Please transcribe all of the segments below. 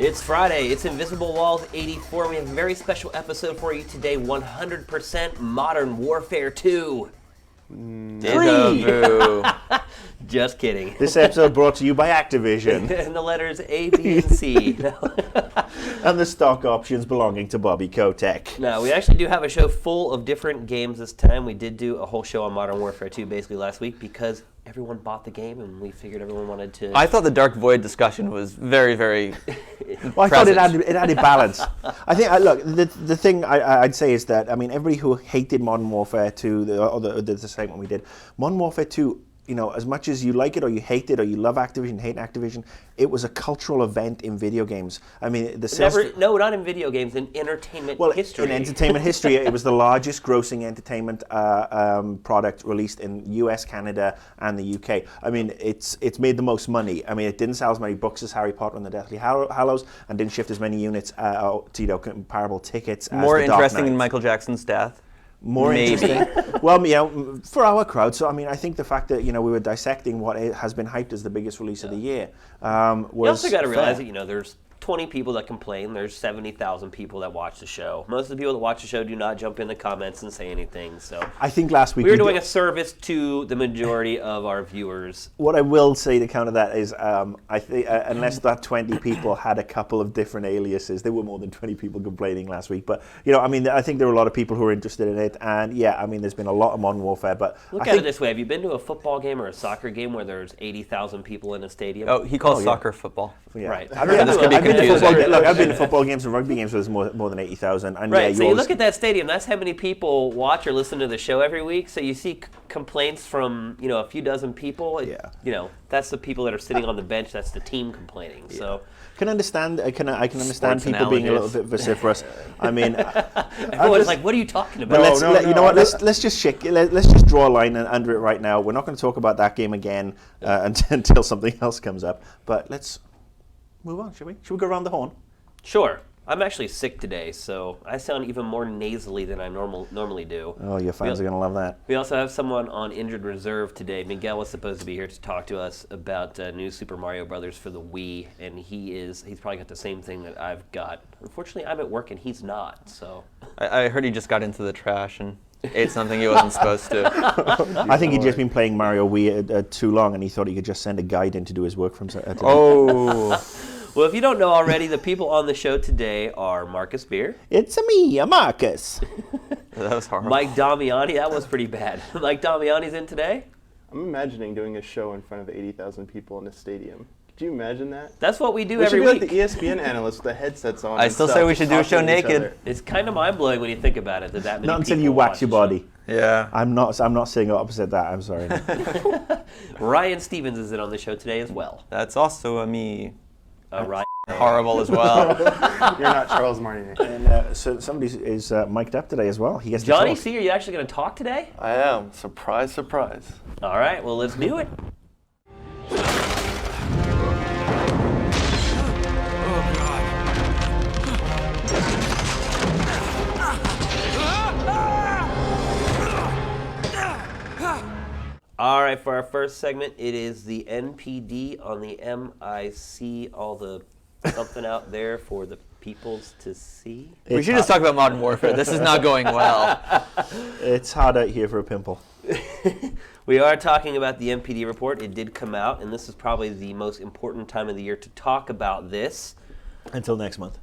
It's Friday. It's Invisible Walls 84. We have a very special episode for you today. 100% Modern Warfare 2. Deja vu. Just kidding. This episode brought to you by Activision And the letters A, B, and C. and the stock options belonging to Bobby Kotick. No, we actually do have a show full of different games this time. We did do a whole show on Modern Warfare 2 basically last week because everyone bought the game and we figured everyone wanted to... I thought the Dark Void discussion was very, very Well, I thought it added balance. I think, look, the thing I'd say is that, I mean, everybody who hated Modern Warfare 2, the segment we did, Modern Warfare 2, you know, as much as you like it or you hate it or you love Activision, hate Activision, it was a cultural event in video games. I mean, the sales... No, not in video games, in entertainment history. In entertainment history, it was the largest grossing entertainment product released in US, Canada, and the UK. I mean, it's made the most money. I mean, it didn't sell as many books as Harry Potter and the Deathly Hallows, and didn't shift as many units to comparable tickets as more the Dark interesting than Knight. Michael Jackson's death. More Maybe. interesting. Well, you know, for our crowd. So, I mean, I think the fact that, you know, we were dissecting what has been hyped as the biggest release of the year was You also got to fair. realize that, you know, there's 20 people that complain. There's 70,000 people that watch the show. Most of the people that watch the show do not jump in the comments and say anything. So I think last week we were doing a service to the majority of our viewers. What I will say to counter that is, I think unless that 20 people had a couple of different aliases, there were more than 20 people complaining last week. But you know, I mean, I think there were a lot of people who are interested in it, and yeah, I mean, there's been a lot of Modern Warfare. But Look I at it think this way: have you been to a football game or a soccer game where there's 80,000 people in a stadium? Oh, he calls yeah. soccer football. yeah. Right. I've been, This could be I've been to confusing. football, look, I've been to football games and rugby games where there's more than 80,000. And Right, yeah, so you always- look at that stadium, that's how many people watch or listen to the show every week. So you see complaints from, you know, a few dozen people. Yeah. You know, that's the people that are sitting on the bench, that's the team complaining. So I can understand Sports people being a little analogies. bit vociferous. I mean, everyone's like, what are you talking about? But you know what? Let's just draw a line under it right now. We're not going to talk about that game again until something else comes up. But let's move on, shall we? Should we go around the horn? Sure. I'm actually sick today, so I sound even more nasally than I normally do. Oh, your fans are going to love that. We also have someone on injured reserve today. Miguel was supposed to be here to talk to us about new Super Mario Brothers for the Wii, and he's probably got the same thing that I've got. Unfortunately, I'm at work and he's not. So I heard he just got into the trash and ate something he wasn't supposed to. I think he'd just been playing Mario Wii too long, and he thought he could just send a guide in to do his work from. Oh. Well, if you don't know already, the people on the show today are Marcus Beer. It's me, Marcus. That was horrible. Mike Damiani, that was pretty bad. Mike Damiani's in today. I'm imagining doing a show in front of 80,000 people in a stadium. Could you imagine that? That's what we do We every should be week. like the ESPN analysts with the headsets on. I and still stuff, say we should do a talking show to each naked. other. It's kind of mind-blowing when you think about it, that many Not until people you wax watch your the show. body. Yeah. I'm not saying opposite that. I'm sorry. Ryan Stevens is in on the show today as well. That's also a me. Ryan. Horrible as well. You're not Charles Martinet. And so somebody is mic'd up today as well. He gets Johnny to talk. C, are you actually going to talk today? I am. Surprise, surprise. All right, well, let's do it. All right, for our first segment, it is the NPD on the MIC, all the something out there for the peoples to see. We should just talk about Modern Warfare. This is not going well. It's hard out here for a pimple. We are talking about the NPD report. It did come out, and this is probably the most important time of the year to talk about this. Until next month.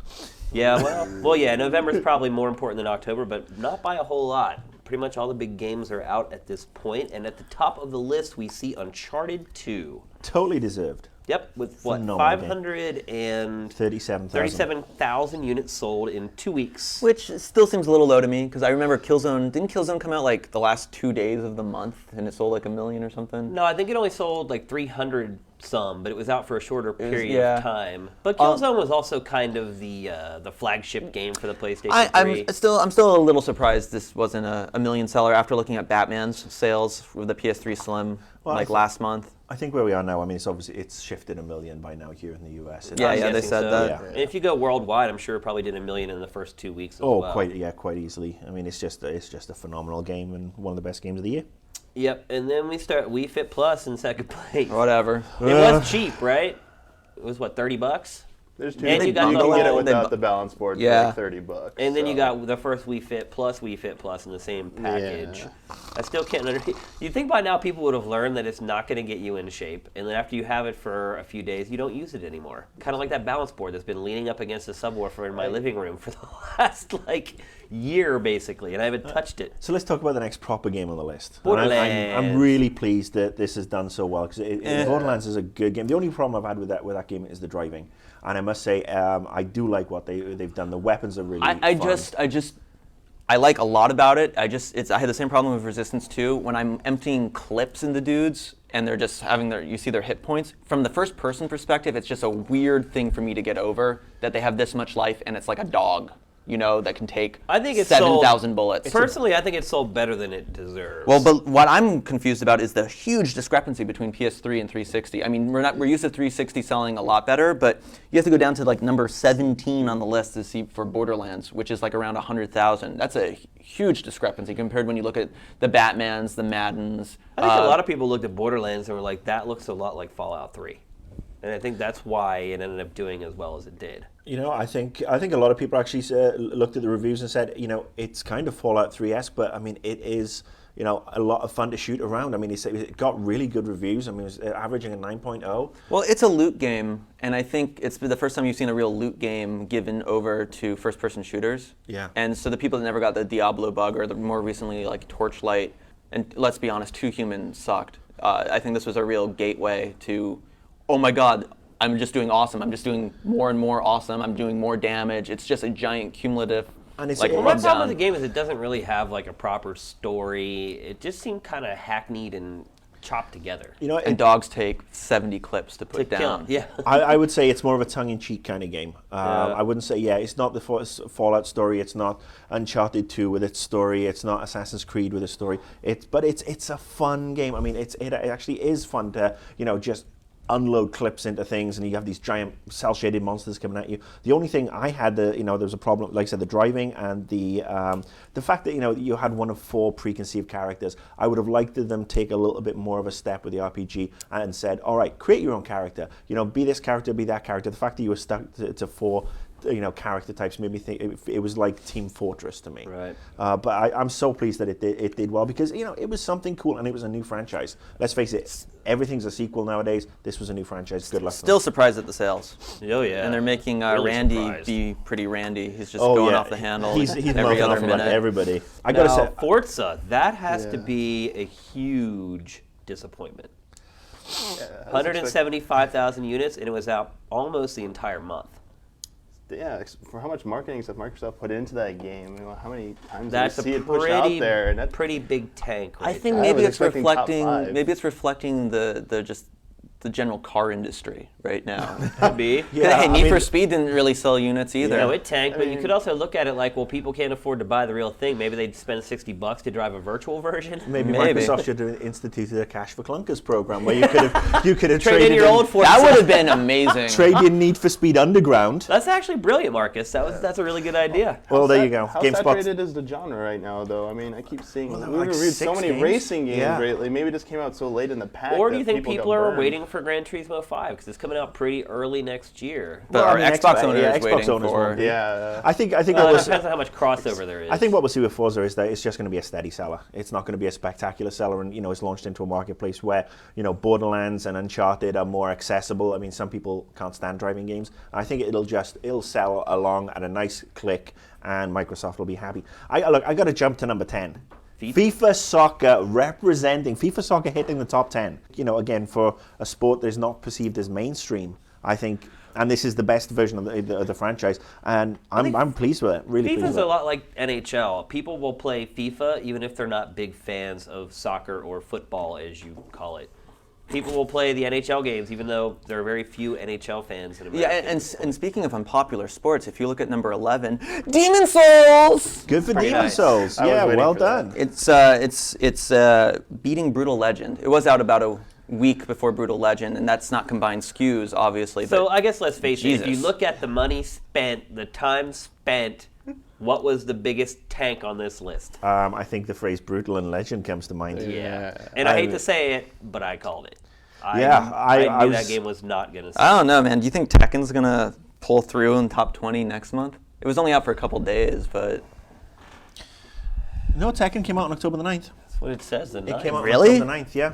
Yeah, well, yeah, November is probably more important than October, but not by a whole lot. Pretty much all the big games are out at this point, and at the top of the list we see Uncharted 2. Totally deserved. Yep, with what, Phenomenal game. 537,000 37,000. units sold in 2 weeks. Which still seems a little low to me, because I remember Killzone, didn't Killzone come out like the last 2 days of the month, and it sold like 1 million or something? No, I think it only sold like 300 some, but it was out for a shorter period yeah. of time. But Killzone was also kind of the flagship game for the PlayStation 3. I'm still a little surprised this wasn't a 1 million seller after looking at Batman's sales with the PS3 Slim last month. I think where we are now, I mean, it's shifted 1 million by now here in the US. Yeah, I'm they guessing said so. that. Yeah. And if you go worldwide, I'm sure it probably did 1 million in the first 2 weeks as Oh, well. quite easily. I mean, it's just a phenomenal game and one of the best games of the year. Yep, and then we start Wii Fit Plus in second place. Whatever. It was cheap, right? It was what, $30? There's two. And You you got can the get it whole- without the balance board Yeah. for like $30. And then you so. got the first Wii Fit Plus in the same package. I still can't understand. You think by now people would have learned that it's not going to get you in shape, and then after you have it for a few days, you don't use it anymore. Kind of like that balance board that's been leaning up against the subwoofer in my living room for the last year basically, and I haven't touched it. So let's talk about the next proper game on the list. And Borderlands. I'm really pleased that this has done so well because Borderlands is a good game. The only problem I've had with that game is the driving, and I must say I do like what they've done. The weapons are really fun. I like a lot about it. I had the same problem with Resistance 2 when I'm emptying clips into dudes and they're just having you see their hit points. From the first person perspective, it's just a weird thing for me to get over that they have this much life and it's like a dog, that can take I think it's 7,000 bullets. Personally, I think it sold better than it deserves. Well, but what I'm confused about is the huge discrepancy between PS3 and 360. I mean, we're used to 360 selling a lot better, but you have to go down to like number 17 on the list to see for Borderlands, which is like around 100,000. That's a huge discrepancy compared when you look at the Batmans, the Maddens. I think a lot of people looked at Borderlands and were like, that looks a lot like Fallout 3. And I think that's why it ended up doing as well as it did. I think a lot of people actually looked at the reviews and said, it's kind of Fallout 3-esque, but I mean, it is, a lot of fun to shoot around. I mean, it got really good reviews. I mean, it was averaging a 9.0. Well, it's a loot game, and I think it's the first time you've seen a real loot game given over to first-person shooters. Yeah. And so the people that never got the Diablo bug, or the more recently like Torchlight, and let's be honest, 2 Human sucked. I think this was a real gateway to, oh my God, I'm just doing awesome. I'm just doing more and more awesome. I'm doing more damage. It's just a giant cumulative. And it's My run problem with the game is it doesn't really have like a proper story. It just seemed kind of hackneyed and chopped together. And dogs take 70 clips to put To down. kill. Yeah. I would say it's more of a tongue-in-cheek kind of game. I wouldn't say, it's not the Fallout story. It's not Uncharted 2 with its story. It's not Assassin's Creed with a story. But it's a fun game. I mean, it actually is fun to just unload clips into things, and you have these giant cel-shaded monsters coming at you. The only thing I had, there was a problem, like I said, the driving and the fact that you had one of 4 preconceived characters. I would have liked them take a little bit more of a step with the RPG and said, all right, create your own character. Be this character, be that character. The fact that you were stuck to 4 character types made me think it was like Team Fortress to me. Right. But I'm so pleased that it did well because it was something cool and it was a new franchise. Let's face it, everything's a sequel nowadays. This was a new franchise. Good luck. Still surprised at the sales. Oh, yeah. And they're making Really Randy surprised. be pretty Randy. He's just going off the handle He's every mouthing other off about minute. everybody. I gotta Now, say, Forza, that has to be a huge disappointment. 175,000 units, and it was out almost the entire month. Yeah, for how much marketing stuff Microsoft put into that game, how many times That's did we a see it pushed out there? And that's pretty big tank. Right I think there. maybe was it's expecting top reflecting. 5. Maybe it's reflecting the general car industry right now. Could be. Yeah, Hey, I Need mean- for Speed didn't really sell units either. No, it tanked, but you could also look at it like, well, people can't afford to buy the real thing. Maybe they'd spend $60 to drive a virtual version. maybe Maybe. Microsoft should have instituted a Cash for Clunkers program where you could have Trade traded in your old Forza. That would have been amazing. trade your Need for Speed Underground. That's actually brilliant, Marcus. That's a really good idea. Well, there you go. How GameSpot. saturated is the genre right now, though? I mean, I keep seeing Well, there we were like reviewed so 6 many games. racing games Yeah. lately. Maybe it just came out so late in the pack. Or do you that think got people are burned. waiting for Gran Turismo 5 because it's coming out pretty early next year? But Well, I our mean, Xbox owner yeah, is Xbox waiting owners for. won't be. Yeah. I think Well, what it was depends on how much crossover there is. I think what we'll see with Forza is that it's just going to be a steady seller. It's not going to be a spectacular seller, and it's launched into a marketplace where Borderlands and Uncharted are more accessible. I mean, some people can't stand driving games. I think it'll sell along at a nice click, and Microsoft will be happy. I got to jump to number 10. FIFA Soccer representing FIFA Soccer hitting the top 10. Again, for a sport that is not perceived as mainstream, I think. And this is the best version of the franchise, and I'm pleased with it. Really pleased FIFA's with a it. lot like NHL. People will play FIFA even if they're not big fans of soccer or football, as you call it. People will play the NHL games even though there are very few NHL fans in America. Yeah, and speaking of unpopular sports, if you look at number 11, Demon Souls. Good for Pretty Demon nice. Souls. I was Yeah, waiting well for that. done. It's beating Brutal Legend. It was out about a week before Brutal Legend, and that's not combined SKUs, obviously. So but I guess let's face it, if you Jesus. look at the money spent, the time spent, what was the biggest tank on this list? I think the phrase "brutal and legend" comes to mind. Yeah. And I hate to say it, but I called it. Yeah, I I knew was- that game was not going to I don't know, man. Do you think Tekken's gonna pull through in top 20 next month. It was only out for a couple days, but No, Tekken came out on October the 9th. That's what it says. The It ninth. came out Really? on October the 9th, yeah.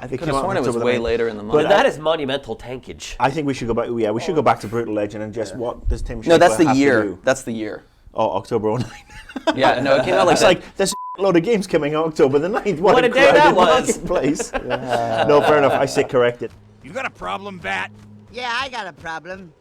I It could came have out on sworn it was October the way 9th. later in the month. But that is monumental tankage. I think we should go back. Yeah, we should go back to Brutal Legend and just what does Tim Schafer No, that's the have to year. do? That's the year. Oh, October 09. Yeah, no, it came out like It's that. like there's a load of games coming out October the 9th. What a day crowded that was. marketplace. No, fair enough. I sit corrected. You got a problem, Bat? Yeah, I got a problem.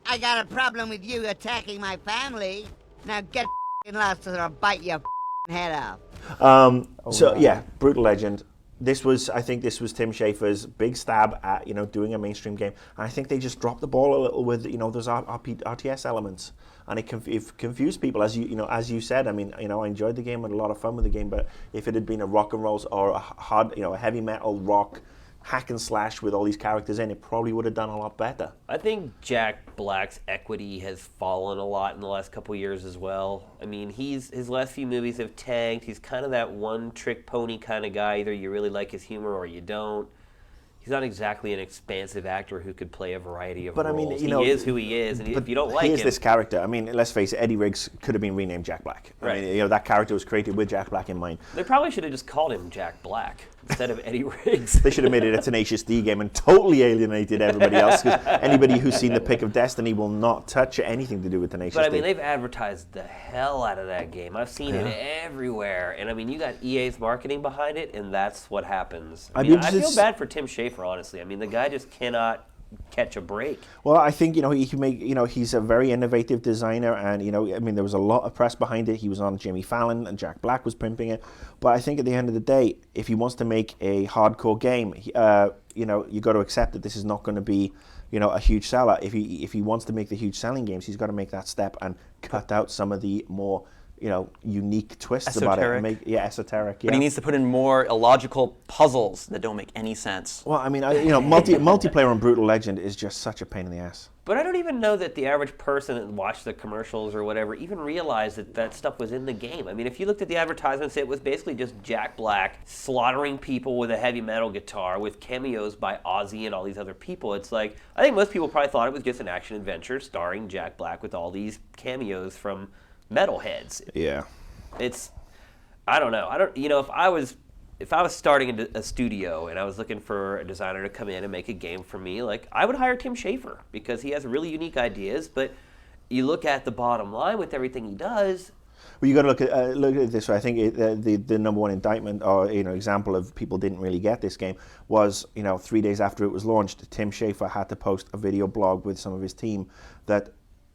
I got a problem with you attacking my family. Now get lost or I'll bite your head off. So yeah, Brutal Legend. I think this was Tim Schafer's big stab at doing a mainstream game, and I think they just dropped the ball a little with those RTS elements, and it confused people as you said. I mean, I enjoyed the game, had a lot of fun with the game, but if it had been a rock and roll or a hard, a heavy metal rock hack and slash with all these characters in, it probably would have done a lot better. I think Jack Black's equity has fallen a lot in the last couple of years as well. I mean, his last few movies have tanked. He's kind of that one-trick pony kind of guy. Either you really like his humor or you don't. He's not exactly an expansive actor who could play a variety of But I roles. mean, he is who he is, and if you don't like here's him, this character. I mean, let's face it, Eddie Riggs could have been renamed Jack Black. Right. I mean, that character was created with Jack Black in mind. they probably should have just called him Jack Black instead of Eddie Riggs. They should have made it a Tenacious D game and totally alienated everybody else. Because anybody who's seen The Pick of Destiny will not touch anything to do with Tenacious But I D. mean, they've advertised the hell out of that game. I've seen it everywhere, and I mean, you got EA's marketing behind it, and that's what happens. I mean, feel just- bad for Tim Schafer, honestly. I mean, the guy just cannot catch a break. Well, I think he can make. He's a very innovative designer, and I mean, there was a lot of press behind it. He was on Jimmy Fallon, and Jack Black was pimping it. But I think at the end of the day, if he wants to make a hardcore game, you got to accept that this is not going to be, a huge seller. If he wants to make the huge selling games, he's got to make that step and cut out some of the more unique twists about it. Esoteric. Esoteric. Yeah. But he needs to put in more illogical puzzles that don't make any sense. Well, I mean, multiplayer on Brutal Legend is just such a pain in the ass. But I don't even know that the average person that watched the commercials or whatever even realized that that stuff was in the game. I mean, if you looked at the advertisements, it was basically just Jack Black slaughtering people with a heavy metal guitar with cameos by Ozzy and all these other people. It's like, I think most people probably thought it was just an action adventure starring Jack Black with all these cameos from metalheads. Yeah. I don't know. If I was starting a studio and I was looking for a designer to come in and make a game for me, like, I would hire Tim Schafer because he has really unique ideas. But you look at the bottom line with everything he does. Well, you got to look at it this way. I think the number one indictment or example of people didn't really get this game was 3 days after it was launched, Tim Schafer had to post a video blog with some of his team that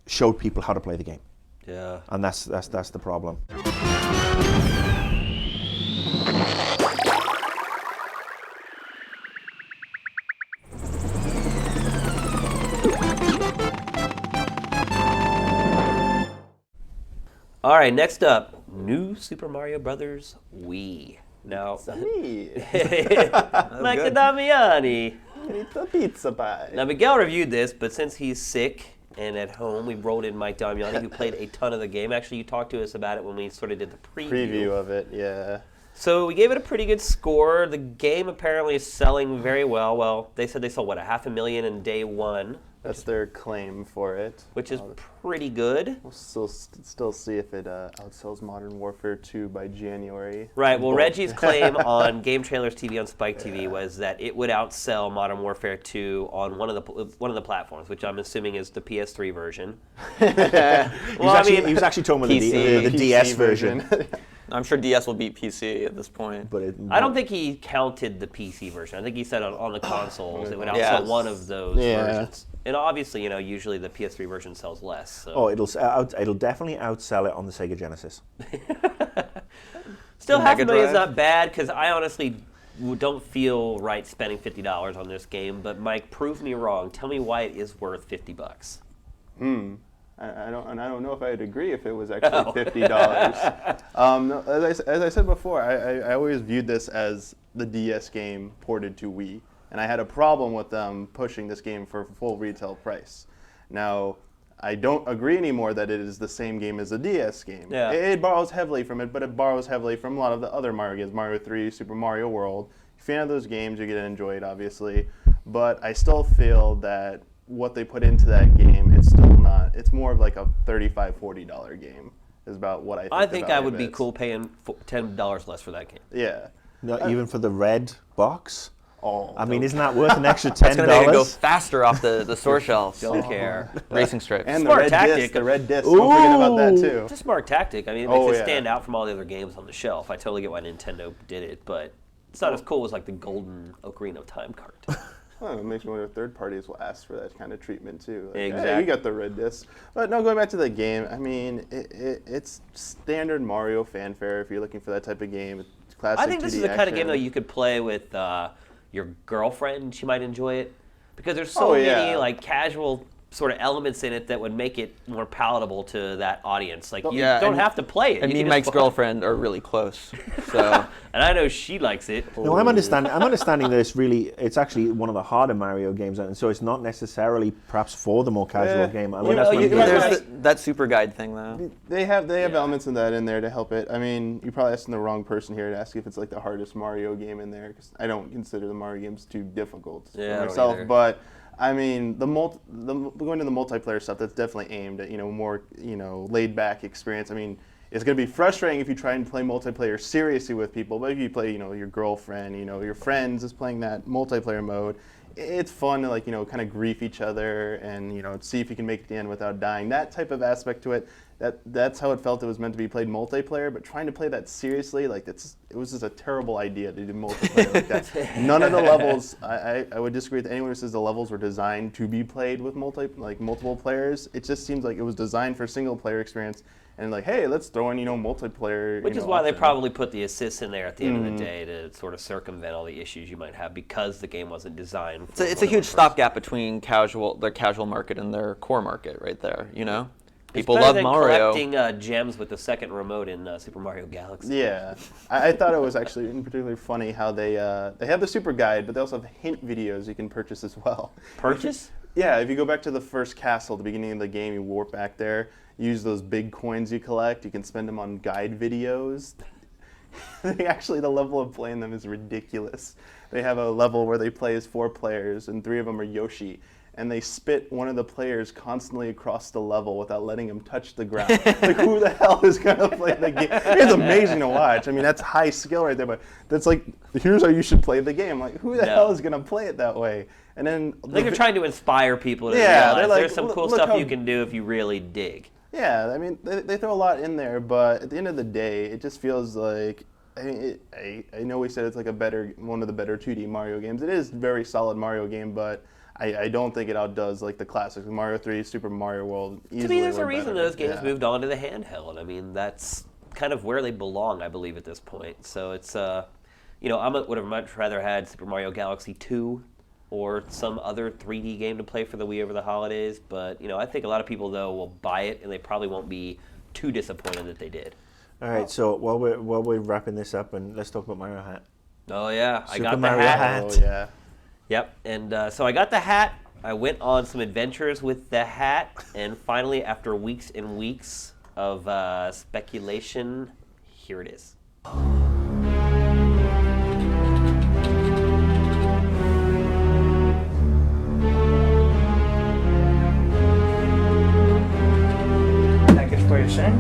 showed people how to play the game. Yeah. And that's the problem. All right, next up, New Super Mario Brothers Wii. Now, Me. Mike Damiani. It's a pizza pie. Now, Miguel reviewed this, but since he's sick and at home, we rolled in Mike Damiani, who played a ton of the game. Actually, you talked to us about it when we sort of did the Preview of it, yeah. So we gave it a pretty good score. The game apparently is selling very well. Well, they said they sold, 500,000 in day one, That's their claim for it. which is pretty good. We'll still see if it outsells Modern Warfare 2 by January. Right, well, Both. Reggie's claim on Game Trailers TV on Spike TV was that it would outsell Modern Warfare 2 on one of the platforms, which I'm assuming is the PS3 version. He was actually talking about PC. the DS version. I'm sure DS will beat PC at this point. But I don't think he counted the PC version. I think he said on the consoles it would outsell Yeah. one of those Yeah. versions. And obviously, usually the PS3 version sells less. So. Oh, it'll definitely outsell it on the Sega Genesis. Still, The $500,000 Mega is Drive? not bad because I honestly don't feel right spending $50 on this game. But Mike, prove me wrong. Tell me why it is worth $50. I don't know if I'd agree if it was actually $50. No, as I said before, I always viewed this as the DS game ported to Wii, and I had a problem with them pushing this game for full retail price. Now, I don't agree anymore that it is the same game as the DS game. Yeah. It borrows heavily from it, but it borrows heavily from a lot of the other Mario games, Mario 3, Super Mario World. If you're a fan of those games, you're going to enjoy it, obviously. But I still feel that what they put into that game, it's still not. It's more of like a $35, $40 game. Is about what I think. I think the I value would of be it is. cool paying $10 less for that game. Yeah. Not even for the red box. Oh. I mean, isn't that worth an extra $10? That's going to make it go faster off the store shelves. Don't care. Racing strips. and Smart the red tactic. disc. The red disc. Don't forget about that too. It's a smart tactic. I mean, it Oh, makes it yeah. stand out from all the other games on the shelf. I totally get why Nintendo did it, but it's not as cool as like the golden Ocarina of Time cart. Well, it makes me wonder if third parties will ask for that kind of treatment too. Like, hey, Exactly. you got the red disc. But no, going back to the game, I mean, it's standard Mario fanfare if you're looking for that type of game. It's classic I think this 2D is the kind of game action. though you could play with your girlfriend. She might enjoy it because there's Oh, so yeah. many like casual sort of elements in it that would make it more palatable to that audience. Like you Yeah, don't and- have to play it. And You me can and just Mike's play- girlfriend are really close. So and I know she likes it. No, I'm understanding that it's actually one of the harder Mario games, and so it's not necessarily perhaps for the more casual game. I mean, You that's know, what you- I'm getting at. there's that super guide thing though. They have Yeah. elements in that in there to help it. I mean, you're probably asking the wrong person here to ask if it's like the hardest Mario game in there, because I don't consider the Mario games too difficult Yeah, I for don't myself. either. But I mean, going to the multiplayer stuff, that's definitely aimed at more laid back experience. I mean, it's going to be frustrating if you try and play multiplayer seriously with people, but if you play your girlfriend, your friends is playing that multiplayer mode. It's fun to kind of grief each other and see if you can make it to the end without dying. That type of aspect to it. That's how it felt. It was meant to be played multiplayer, but trying to play that seriously, it was just a terrible idea to do multiplayer like that. None of the levels. I would disagree with anyone who says the levels were designed to be played with multiple players. It just seems like it was designed for single player experience. And hey, let's throw in multiplayer. Which is why they option. probably put the assists in there at the end of the day to sort of circumvent all the issues you might have because the game wasn't designed. For It's a huge stopgap between their casual market and their core market right there. People It's better love than Mario. collecting gems with the second remote in Super Mario Galaxy. Yeah, I thought it was actually particularly funny how they have the super guide, but they also have hint videos you can purchase as well. Purchase? Yeah, if you go back to the first castle, the beginning of the game, you warp back there, use those big coins you collect, you can spend them on guide videos. Actually, the level of playing them is ridiculous. They have a level where they play as 4 players, and 3 of them are Yoshi. And they spit one of the players constantly across the level without letting him touch the ground. Who the hell is going to play the game? It's amazing to watch. I mean, that's high skill right there, but that's here's how you should play the game. Who the hell is going to play it that way? And then I think they're trying to inspire people to Yeah, realize they're like, there's some cool look stuff how- you can do if you really dig. Yeah, I mean, they throw a lot in there, but at the end of the day, it just feels like, I know we said it's one of the better 2D Mario games. It is a very solid Mario game, but I don't think it outdoes the classics. Mario 3, Super Mario World, easily To me, there's a were reason better. those games Yeah. moved on to the handheld. I mean, that's kind of where they belong, I believe, at this point. So it's, I would have much rather had Super Mario Galaxy 2 or some other 3D game to play for the Wii over the holidays. But, I think a lot of people, though, will buy it, and they probably won't be too disappointed that they did. All right, so while we're wrapping this up, and let's talk about Mario Hat. Oh, yeah. I Super got the Mario hat. hat. Oh, yeah. Yep, and so I got the hat. I went on some adventures with the hat, and finally, after weeks and weeks of speculation, here it is. Package for your son.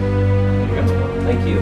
Thank you.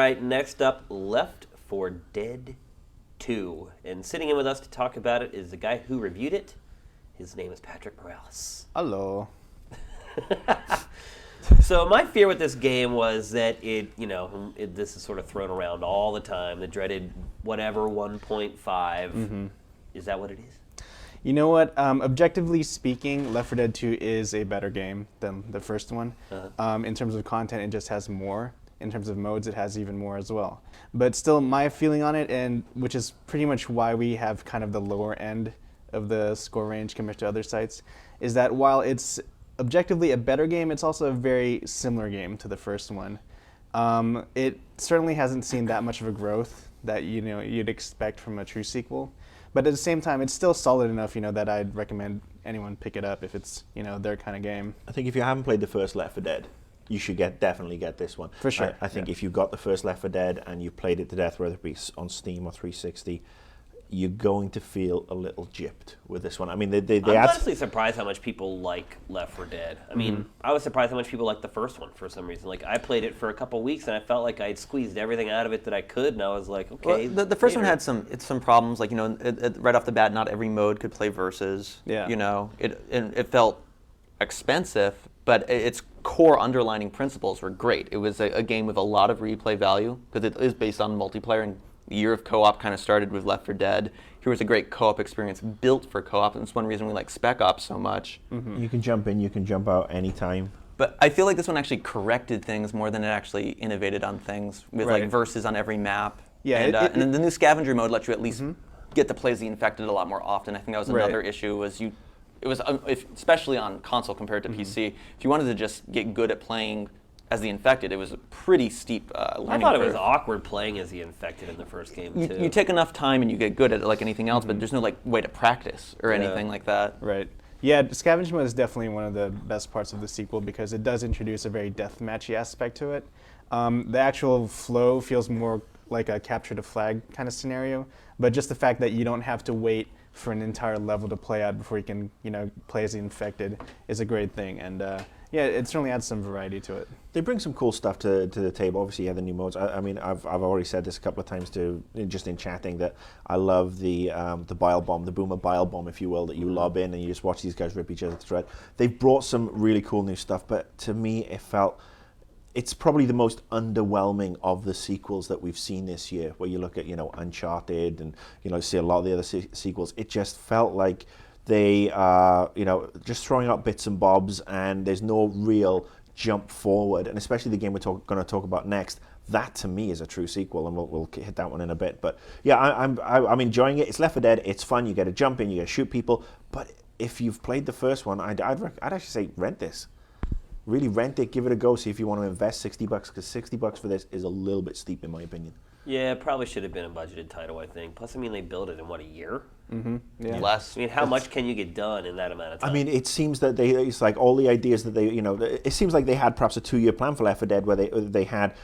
right, next up, Left 4 Dead 2. And sitting in with us to talk about it is the guy who reviewed it. His name is Patrick Morales. Hello. So my fear with this game was that this is sort of thrown around all the time, the dreaded whatever 1.5. Is that what it is? You know what? Objectively speaking, Left 4 Dead 2 is a better game than the first one. In terms of content, it just has more. In terms of modes, it has even more as well. But still, my feeling on it, and which is pretty much why we have kind of the lower end of the score range compared to other sites, is that while it's objectively a better game, it's also a very similar game to the first one. It certainly hasn't seen that much of a growth that you'd expect from a true sequel. But at the same time, it's still solid enough, that I'd recommend anyone pick it up if it's, their kind of game. I think if you haven't played the first Left 4 Dead, you should definitely get this one. For sure. I think if you got the first Left 4 Dead and you played it to death, whether it be on Steam or 360, you're going to feel a little gypped with this one. I mean, they I'm honestly surprised how much people like Left 4 Dead. I mean, I was surprised how much people like the first one for some reason. Like, I played it for a couple weeks, and I felt like I'd squeezed everything out of it that I could, and I was like, okay. Well, the first one had some problems. Like, right off the bat, not every mode could play versus. Yeah. It felt expensive, but its core underlining principles were great. It was a game with a lot of replay value because it is based on multiplayer, and the year of co-op kind of started with Left 4 Dead. Here was a great co-op experience built for co-op, and it's one reason we like Spec Ops so much. You can jump in, you can jump out anytime. But I feel like this one actually corrected things more than it actually innovated on things with like verses on every map. Yeah, and then the new scavenger mode lets you at least get to play as the infected a lot more often. I think that was another issue. Especially on console compared to PC. If you wanted to just get good at playing as the infected, it was a pretty steep learning I thought it curve. was awkward playing as the infected in the first game, too. You take enough time and you get good at it like anything else, but there's no way to practice or anything like that. Right. Yeah, Scavenge Mode is definitely one of the best parts of the sequel because it does introduce a very deathmatchy aspect to it. The actual flow feels more like a capture the flag kind of scenario, but just the fact that you don't have to wait for an entire level to play out before you can, play as the infected is a great thing. And it certainly adds some variety to it. They bring some cool stuff to the table. Obviously, the new modes. I mean, I've already said this a couple of times just in chatting that I love the bile bomb, the boomer bile bomb, if you will, that you lob in and you just watch these guys rip each other to thread. They've brought some really cool new stuff, but to me, it's probably the most underwhelming of the sequels that we've seen this year. Where you look at Uncharted and see a lot of the other sequels. It just felt like they are just throwing out bits and bobs, and there's no real jump forward. And especially the game we're going to talk about next, that to me is a true sequel, and we'll hit that one in a bit. But yeah, I'm enjoying it. It's Left 4 Dead. It's fun. You get to jump in, you get to shoot people. But if you've played the first one, I'd actually say rent this. Really rent it, give it a go, see if you want to invest $60, because $60 for this is a little bit steep in my opinion. Yeah, it probably should have been a budgeted title, I think. Plus, I mean, they built it in, a year? Yeah. Less. I mean, how much can you get done in that amount of time? I mean, it seems that it's like all the ideas that it seems like they had perhaps a 2-year plan for Left 4 Dead where they had,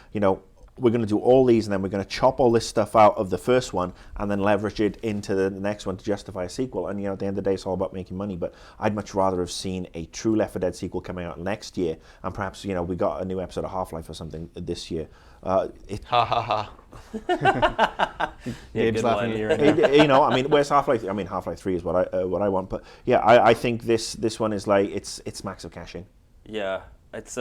we're going to do all these and then we're going to chop all this stuff out of the first one and then leverage it into the next one to justify a sequel. And, at the end of the day, it's all about making money. But I'd much rather have seen a true Left 4 Dead sequel coming out next year. And perhaps, we got a new episode of Half-Life or something this year. Ha ha ha. Gabe's laughing at you right now. I mean, where's Half-Life? I mean, Half-Life 3 is what I want. But yeah, I think this one is like, it's max of cash in. Yeah, it's,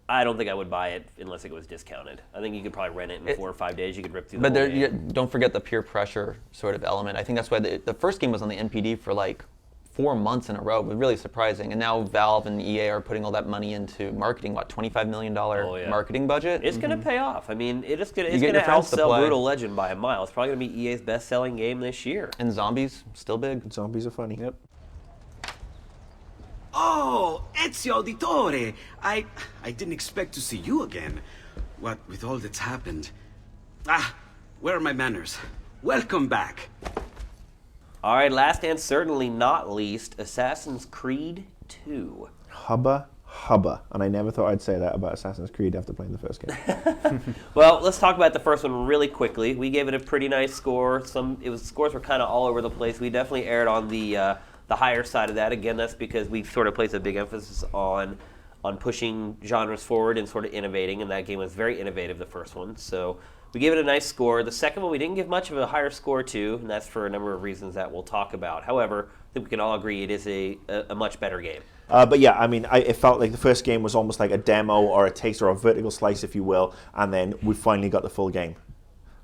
I don't think I would buy it unless it was discounted. I think you could probably rent it in 4 or 5 days. You could rip through the whole game. Don't forget the peer pressure sort of element. I think that's why the first game was on the NPD for like 4 months in a row. It was really surprising. And now Valve and EA are putting all that money into marketing. What, $25 million marketing budget? It's going to pay off. I mean, it's going get to your friends to outsell play. Brutal Legend by a mile. It's probably going to be EA's best-selling game this year. And zombies, still big. Zombies are funny. Yep. Oh, Ezio Auditore! I didn't expect to see you again. What with all that's happened. Where are my manners? Welcome back. All right, last and certainly not least, Assassin's Creed 2. Hubba. And I never thought I'd say that about Assassin's Creed after playing the first game. Well, let's talk about the first one really quickly. We gave it a pretty nice score. Scores were kind of all over the place. We definitely erred on the higher side of that. Again, that's because we sort of placed a big emphasis on on pushing genres forward and sort of innovating, and that game was very innovative, the first one. So we gave it a nice score. The second one we didn't give much of a higher score to, and that's for a number of reasons that we'll talk about. However, I think we can all agree it is a much better game. But yeah, I mean, it felt like the first game was almost like a demo or a taste or a vertical slice, if you will, and then we finally got the full game.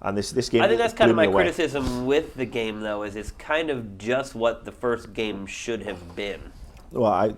And this game, I think that's kind of blew my me away. criticism with the game, though, is it's kind of just what the first game should have been. Well,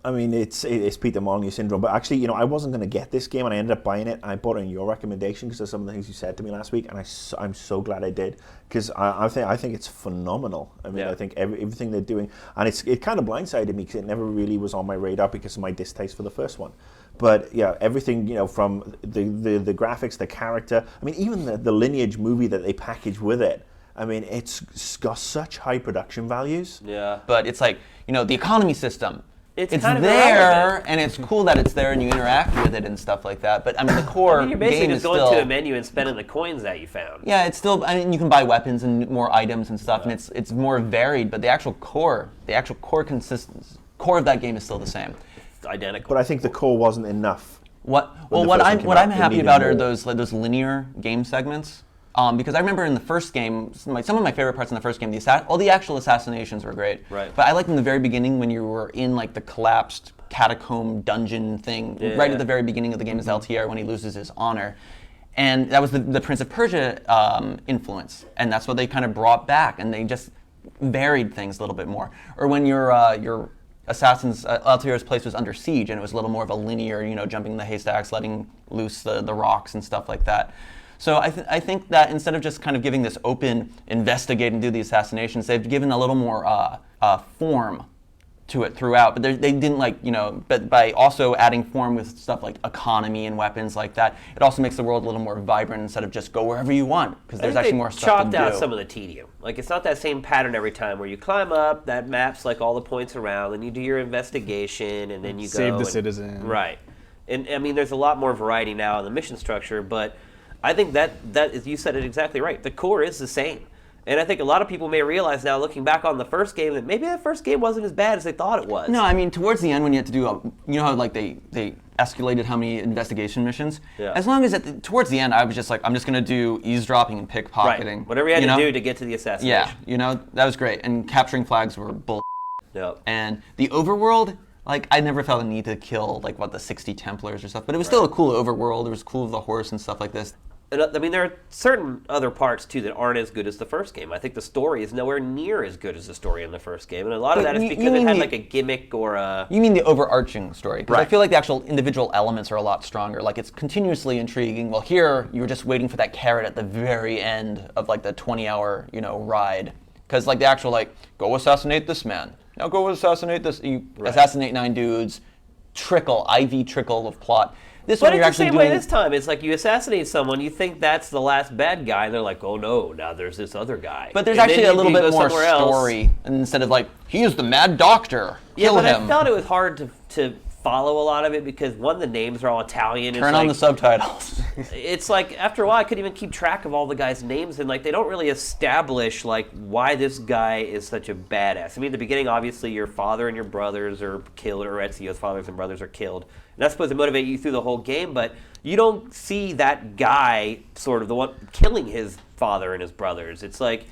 I mean, it's Peter Molyneux syndrome. But actually, I wasn't going to get this game, and I ended up buying it. I bought it on your recommendation because of some of the things you said to me last week, and I'm so glad I did because I think it's phenomenal. I mean, Yeah. I think everything they're doing, and it kind of blindsided me because it never really was on my radar because of my distaste for the first one. But yeah, everything from the graphics, the character. I mean, even the Lineage movie that they packaged with it. I mean, it's got such high production values. Yeah. But it's like, the economy system. It's It's kind of there, irrelevant. and it's cool that it's there and you interact with it and stuff like that. But I mean, the core You're basically game just is going still. to a menu and spending the coins that you found. Yeah, it's still. I mean, you can buy weapons and more items and stuff, and it's more varied. But the actual core consistency, core of that game is still the same. It's identical. But I think the core wasn't enough. What When the what first one I'm came what out, I'm it happy needed about are more. those linear game segments. Because I remember in the first game, some of my favorite parts in the first game, all the actual assassinations were great. Right. But I liked in the very beginning when you were in like the collapsed catacomb dungeon thing, Yeah. right at the very beginning of the game as LTR when he loses his honor. And that was the Prince of Persia influence, and that's what they kind of brought back, and they just varied things a little bit more. Or when your assassins, Altair's place was under siege, and it was a little more of a linear, jumping the haystacks, letting loose the rocks and stuff like that. So I think that instead of just kind of giving this open, investigate and do the assassinations, they've given a little more form to it throughout. But they didn't but by also adding form with stuff like economy and weapons like that, it also makes the world a little more vibrant instead of just go wherever you want, because there's I think actually they more stuff to chopped do. out some of the tedium. Like, it's not that same pattern every time where you climb up, that maps like all the points around, and you do your investigation, and then you Save go the and- citizen. Right. And I mean, there's a lot more variety now in the mission structure, but I think that is, you said it exactly right. The core is the same. And I think a lot of people may realize now, looking back on the first game, that maybe that first game wasn't as bad as they thought it was. No, I mean, towards the end when you had to do, how like they escalated how many investigation missions? Yeah. As long as towards the end I was just like, I'm just going to do eavesdropping and pickpocketing. Right. Whatever you had to do to get to the assassination. Yeah, that was great. And capturing flags were bull. Yep. And the overworld, like, I never felt a need to kill, the 60 Templars or stuff. But it was still a cool overworld. It was cool with the horse and stuff like this. And, I mean, there are certain other parts, too, that aren't as good as the first game. I think the story is nowhere near as good as the story in the first game. And a lot of But that is you because it mean had, the- like, a gimmick or a... You mean the overarching story? Because I Right. feel like the actual individual elements are a lot stronger. Like, it's continuously intriguing. Well, here, you were just waiting for that carrot at the very end of, the 20-hour, ride. Because, the actual, go assassinate this man. Now go assassinate this. You assassinate 9 dudes. IV trickle of plot. This But one, you're it's the actually same way doing... this time. It's like you assassinate someone, you think that's the last bad guy, and they're like, oh no, now there's this other guy. But there's And then actually a you little go bit more somewhere else. story. And instead of, he is the mad doctor. Yeah, Kill but him. I felt it was hard to follow a lot of it because, one, the names are all Italian. Turn on the subtitles. It's like, after a while, I couldn't even keep track of all the guys' names, and they don't really establish why this guy is such a badass. I mean, in the beginning, obviously, your father and your brothers are killed, or Ezio's fathers and brothers are killed, and that's supposed to motivate you through the whole game. But you don't see that guy sort of the one killing his father and his brothers. It's like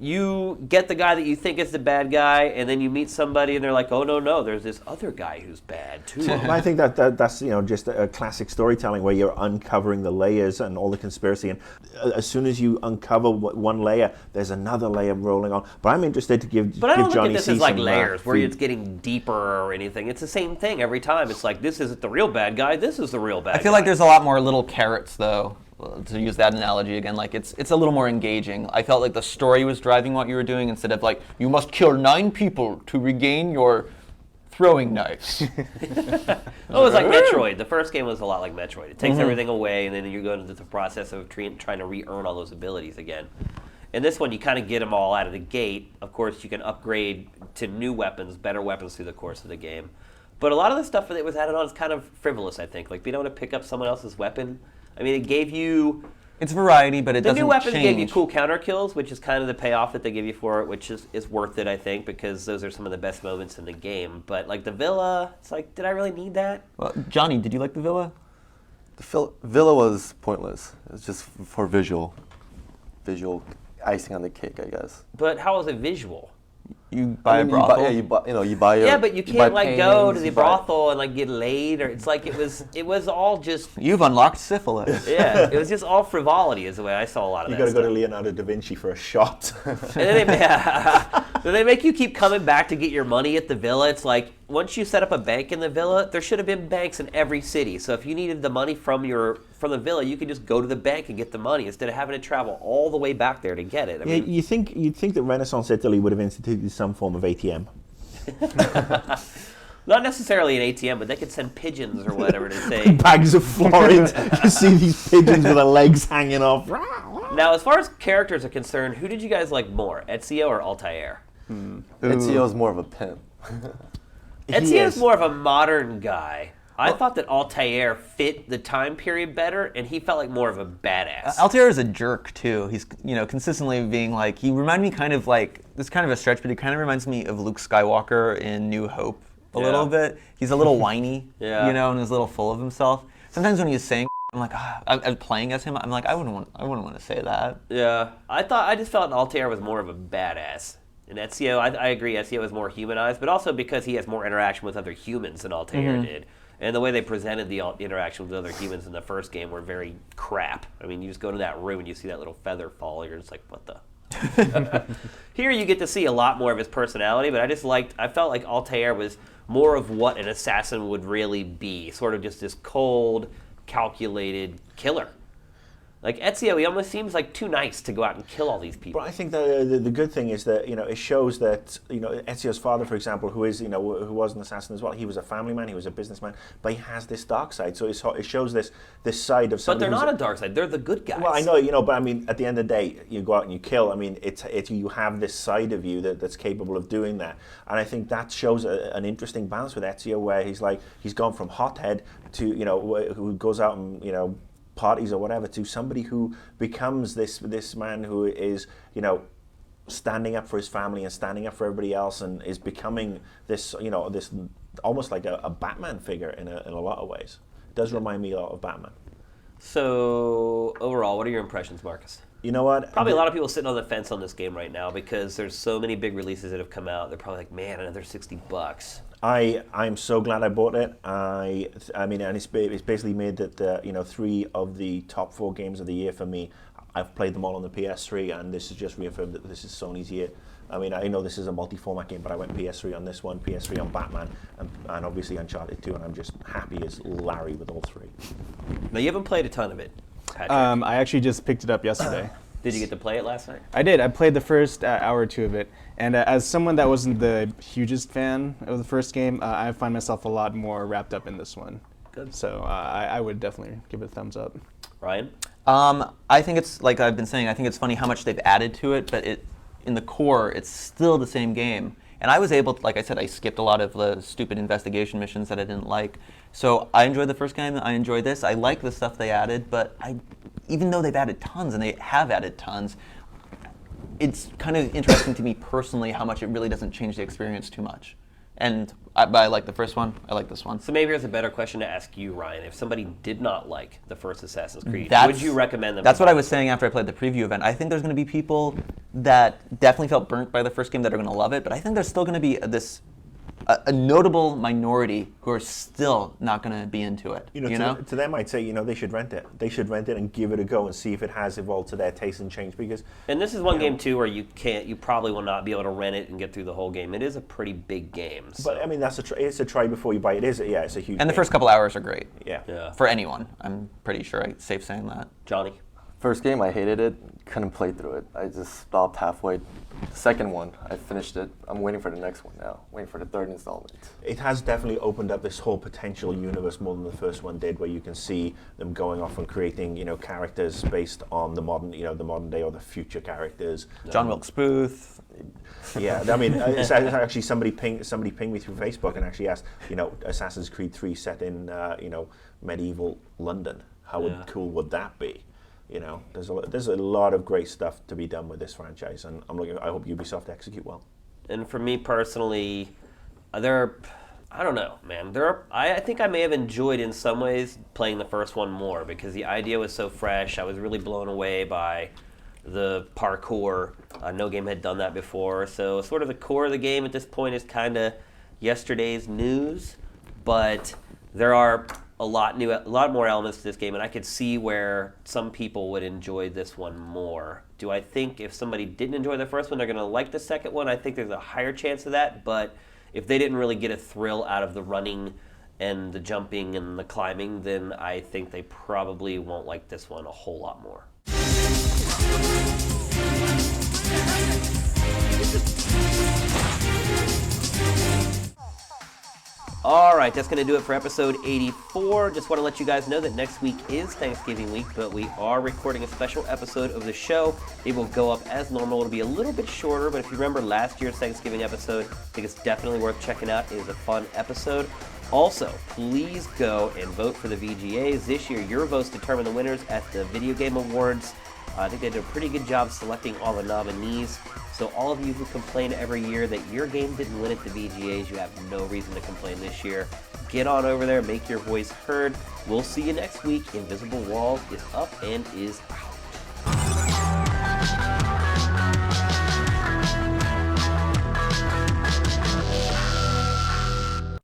you get the guy that you think is the bad guy, and then you meet somebody, and they're like, "Oh no, there's this other guy who's bad too." Well, I think that's just a classic storytelling where you're uncovering the layers and all the conspiracy, and as soon as you uncover one layer, there's another layer rolling on. But I'm interested to give But I don't look Johnny at this C as like some, layers where feed. it's getting deeper or anything. It's the same thing every time. It's like, this isn't the real bad guy. This is the real bad guy. I feel like there's a lot more little carrots, though, to use that analogy again. It's a little more engaging. I felt like the story was driving what you were doing instead of you must kill 9 people to regain your throwing knives. Oh, it's like Metroid. The first game was a lot like Metroid. It takes everything away, and then you're going into the process of trying to re-earn all those abilities again. In this one, you kind of get them all out of the gate. Of course, you can upgrade to new weapons, better weapons through the course of the game. But a lot of the stuff that was added on is kind of frivolous, I think. Being able to pick up someone else's weapon. I mean, it gave you It's variety, but it The doesn't new weapons change. gave you cool counter kills, which is kind of the payoff that they give you for it, which is worth it, I think, because those are some of the best moments in the game. But like the Villa, it's like, did I really need that? Well, Johnny, did you like the Villa? The Villa was pointless. It's just for visual icing on the cake, I guess. But how was it visual? You buy a You brothel? buy, you buy. Yeah, but you buy can't like go to paintings, the you buy- brothel and like get laid, or it's like it was all just You've unlocked syphilis. yeah, it was just all frivolity is the way I saw a lot of You that got to go to stuff. Leonardo da Vinci for a shot. And then they make you keep coming back to get your money at the Villa. It's like once you set up a bank in the Villa, there should have been banks in every city. So if you needed the money from the Villa, you could just go to the bank and get the money instead of having to travel all the way back there to get it. I Yeah, mean, you'd think that Renaissance Italy would have instituted some form of ATM. not necessarily an ATM, but they could send pigeons or whatever to say. Bags of florins. You see these pigeons with their legs hanging off. Now, as far as characters are concerned, who did you guys like more, Ezio or Altair? Ezio's more of a pimp. Ezio's more of a modern guy. I thought that Altair fit the time period better, and he felt like more of a badass. Altair is a jerk too. He's consistently being like, he reminded me kind of like, this is kind of a stretch, but he kind of reminds me of Luke Skywalker in New Hope a little bit. He's a little whiny, and he's a little full of himself. Sometimes when he's saying, I'm like, I'm playing as him. I'm like, I wouldn't want to say that. Yeah, I just felt Altair was more of a badass. And Ezio, I agree, Ezio is more humanized, but also because he has more interaction with other humans than Altair did. And the way they presented the interaction with other humans in the first game were very crap. I mean, you just go to that room and you see that little feather fall, you're just like, what the? Here you get to see a lot more of his personality, but I felt like Altair was more of what an assassin would really be, sort of just this cold, calculated killer. Like Ezio, he almost seems like too nice to go out and kill all these people. But I think the good thing is that it shows that Ezio's father, for example, who was an assassin as well, he was a family man, he was a businessman, but he has this dark side. So it shows this side of But somebody. they're not a dark side; they're the good guys. Well, I know, but I mean, at the end of the day, you go out and you kill. I mean, it's you have this side of you that's capable of doing that, and I think that shows an interesting balance with Ezio, where he's gone from hothead to who goes out and parties or whatever, to somebody who becomes this man who is standing up for his family and standing up for everybody else, and is becoming this this almost like a Batman figure in a lot of ways. It does remind me a lot of Batman. So overall, what are your impressions, Marcus? You know what? Probably a lot of people sitting on the fence on this game right now because there's so many big releases that have come out. They're probably like, man, another $60. I'm so glad I bought it. I mean, and it's basically made that 3 of the top 4 games of the year for me. I've played them all on the PS3, and this has just reaffirmed that this is Sony's year. I mean, I know this is a multi-format game, but I went PS3 on this one, PS3 on Batman, and obviously Uncharted 2, and I'm just happy as Larry with all 3. Now, you haven't played a ton of it, Patrick. I actually just picked it up yesterday. Did you get to play it last night? I did. I played the first hour or 2 of it, and as someone that wasn't the hugest fan of the first game, I find myself a lot more wrapped up in this one. Good. So I would definitely give it a thumbs up. Ryan? I think it's, like I've been saying, I think it's funny how much they've added to it, but in the core, it's still the same game. And I was able to, like I said, I skipped a lot of the stupid investigation missions that I didn't like. So I enjoyed the first game, I enjoyed this. I like the stuff they added, but even though they've added tons, and they have added tons, it's kind of interesting to me personally how much it really doesn't change the experience too much. And I like the first one, I like this one. So maybe here's a better question to ask you, Ryan. If somebody did not like the first Assassin's Creed, That's- would you recommend them? That's what I was saying after I played the preview event. I think there's going to be people that definitely felt burnt by the first game that are going to love it, but I think there's still going to be a notable minority who are still not going to be into it. To them, I'd say they should rent it. They should rent it and give it a go and see if it has evolved to their taste and change. Because And this is one game too where you probably will not be able to rent it and get through the whole game. It is a pretty big game. So. But I mean, it's a try before you buy it. It's a huge. And the game. first couple hours are great. Yeah. For anyone, I'm pretty sure it's safe saying that. Johnny? First game, I hated it. Couldn't play through it. I just stopped halfway. The second one, I finished it. I'm waiting for the next one now. Waiting for the 3rd installment. It has definitely opened up this whole potential universe more than the first one did, where you can see them going off and creating, characters based on the modern day or the future characters. John Wilkes Booth. Yeah, I mean, it's actually somebody pinged me through Facebook and actually asked, Assassin's Creed 3 set in, medieval London. How cool would that be? You know, there's a lot of great stuff to be done with this franchise, and I hope Ubisoft execute well. And for me personally, I don't know, man. I think I may have enjoyed in some ways playing the first one more because the idea was so fresh. I was really blown away by the parkour. No game had done that before, so sort of the core of the game at this point is kind of yesterday's news. But there are a lot more elements to this game, and I could see where some people would enjoy this one more. Do I think if somebody didn't enjoy the first one, they're going to like the second one? I think there's a higher chance of that, but if they didn't really get a thrill out of the running and the jumping and the climbing, then I think they probably won't like this one a whole lot more. All right, that's going to do it for episode 84. Just want to let you guys know that next week is Thanksgiving week, but we are recording a special episode of the show. It will go up as normal. It'll be a little bit shorter, but if you remember last year's Thanksgiving episode, I think it's definitely worth checking out. It is a fun episode. Also, please go and vote for the VGAs. This year, your votes determine the winners at the Video Game Awards. I think they did a pretty good job selecting all the nominees. So all of you who complain every year that your game didn't win at the VGAs, you have no reason to complain this year. Get on over there, make your voice heard. We'll see you next week. Invisible Walls is up and is out.